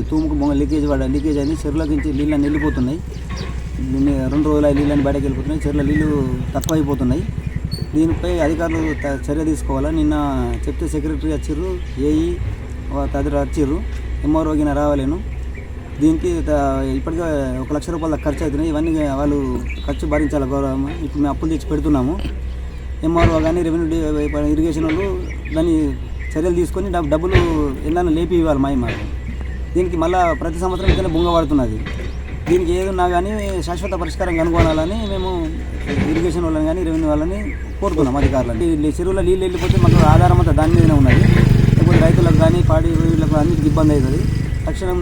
తూముకు బొంగ leakage అయింది. చెరువులోకి నీళ్ళని వెళ్ళిపోతున్నాయి. 2 రోజులు నీళ్ళని బయటకు వెళ్ళిపోతున్నాయి. చెరువులో నీళ్ళు తక్కువ అయిపోతున్నాయి. దీనిపై అధికారులు చర్య తీసుకోవాలా. నిన్న చెప్తే సెక్రటరీ వచ్చిర్రు, ఏఈ తదితరులు వచ్చిర్రు, ఎంఆర్ఓ గిన రావాలేను. దీనికి ఇప్పటికే 1 లక్ష రూపాయల ఖర్చు అవుతున్నాయి. ఇవన్నీ వాళ్ళు ఖర్చు భరించాలి గౌరవం. ఇప్పుడు మేము అప్పులు తెచ్చి పెడుతున్నాము. ఎంఆర్ఓ కానీ రెవెన్యూ ఇరిగేషన్ వాళ్ళు దాన్ని చర్యలు తీసుకొని డబ్బులు ఎన్నైనా లేపి ఇవ్వాలి మాకు. దీనికి మళ్ళీ ప్రతి సంవత్సరం ఇతనే బొంగ పడుతున్నది. దీనికి ఏదన్నా కానీ శాశ్వత పరిష్కారం కనుగొనాలని మేము ఇరిగేషన్ వాళ్ళని కానీ రెవెన్యూ వాళ్ళని కోరుతున్నాం అధికారులని. చెరువులో నీళ్ళు వెళ్ళిపోతే మాకు ఆధారం అంతా దాని మీదనే ఉన్నది. లేకపోతే రైతులకు కానీ పాడి వీళ్ళకు అన్నిటికీ ఇబ్బంది అవుతుంది. తక్షణం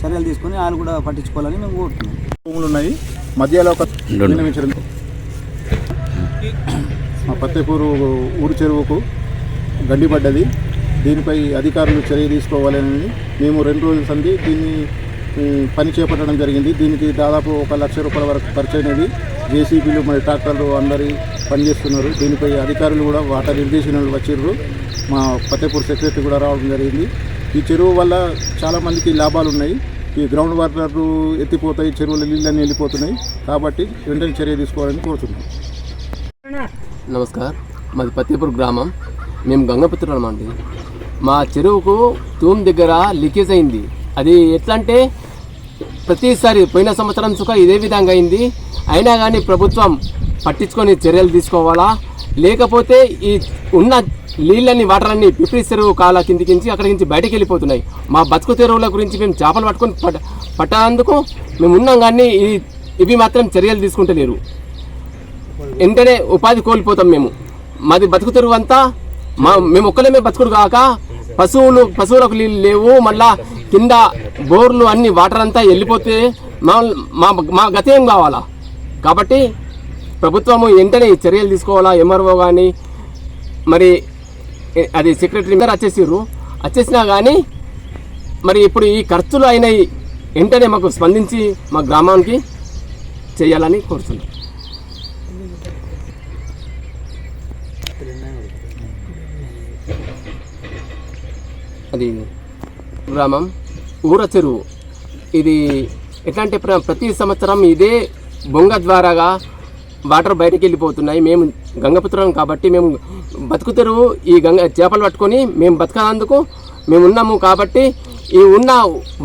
చర్యలు తీసుకొని వాళ్ళు కూడా పట్టించుకోవాలని మేము కోరుతున్నాం. భూములు ఉన్నాయి మధ్యలో ఒక మా పత్తేపూరు ఊరు చెరువుకు గడ్డి పడ్డది. దీనిపై అధికారులు చర్య తీసుకోవాలని మేము 2 రోజుల సంది దీన్ని పని చేపట్టడం జరిగింది. దీనికి దాదాపు 1 లక్ష రూపాయల వరకు ఖర్చు అయినది. జేసీబీలు మరి ట్రాక్టర్లు అందరి పనిచేస్తున్నారు. దీనిపై అధికారులు కూడా వాటర్ ఇరిగేషన్ వచ్చిర్రు. మా పత్తేపూర్ సెక్రటరీ కూడా రావడం జరిగింది. ఈ చెరువు వల్ల చాలామందికి లాభాలు ఉన్నాయి. ఈ గ్రౌండ్ వాటర్ ఎత్తిపోతాయి, చెరువుల నీళ్ళన్నీ వెళ్ళిపోతున్నాయి. కాబట్టి వెంటనే చర్య తీసుకోవాలని కోరుతున్నాం. నమస్కారం, మాది పత్తేపూర్ గ్రామం. మేము గంగపుత్రులం అండి. మా చెరువుకు తూమ్ దగ్గర లీకేజ్ అయింది. అది ఎట్లా అంటే ప్రతిసారి పోయిన సంవత్సరం సుఖ ఇదే విధంగా అయింది. అయినా కానీ ప్రభుత్వం పట్టించుకొని చర్యలు తీసుకోవాలా, లేకపోతే ఈ ఉన్న నీళ్ళని వాటర్ అన్ని పిప్రి చెరువు కాల కిందికించి అక్కడి నుంచి బయటకు వెళ్ళిపోతున్నాయి. మా బతుకు తెరువుల గురించి మేము చేపలు పట్టుకొని పట్టేందుకు మేము ఉన్నాం, కానీ ఇవి మాత్రం చర్యలు తీసుకుంటలేరు. వెంటనే ఉపాధి కోల్పోతాం మేము. మాది బతుకు తెరువు అంతా మేము ఒక్కలేమే బతుకుడు కాక పశువులకు నీళ్ళు లేవు. మళ్ళా కింద బోర్లు అన్ని వాటర్ అంతా వెళ్ళిపోతే మా గతేం కావాలా? కాబట్టి ప్రభుత్వము వెంటనే చర్యలు తీసుకోవాలా. ఎంఆర్ఓ కానీ మరి అది సెక్రటరీ గారు వచ్చేసినా కానీ మరి ఇప్పుడు ఈ ఖర్చులు అయినాయి వెంటనే మాకు స్పందించి మా గ్రామానికి చేయాలని కోరుతున్నాం. అది గ్రామం ఊర చెరువు. ఇది ఎట్లా అంటే ప్రతి సంవత్సరం ఇదే బొంగ ద్వారాగా వాటర్ బయటకు వెళ్ళిపోతున్నాయి. మేము గంగపుత్రం కాబట్టి మేము బతుకు తెరువు ఈ చేపలు పట్టుకొని మేము బతకనందుకు మేము ఉన్నాము. కాబట్టి ఈ ఉన్న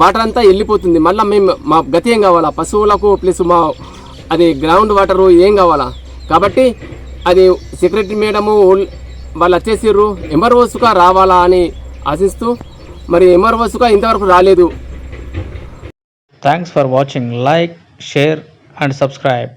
వాటర్ అంతా వెళ్ళిపోతుంది. మళ్ళీ మా గతి ఏం కావాలా? పశువులకు ప్లస్ మా అది గ్రౌండ్ వాటరు ఏం కావాలా? కాబట్టి అది సెక్రటరీ మేడము వాళ్ళు వచ్చేసిర్రు. ఎంఆర్ఓసుగా రావాలా అని ఆశిస్తూ మరి ఎంఆర్ఓసుగా ఇంతవరకు రాలేదు. Thanks for watching. Like, share and subscribe.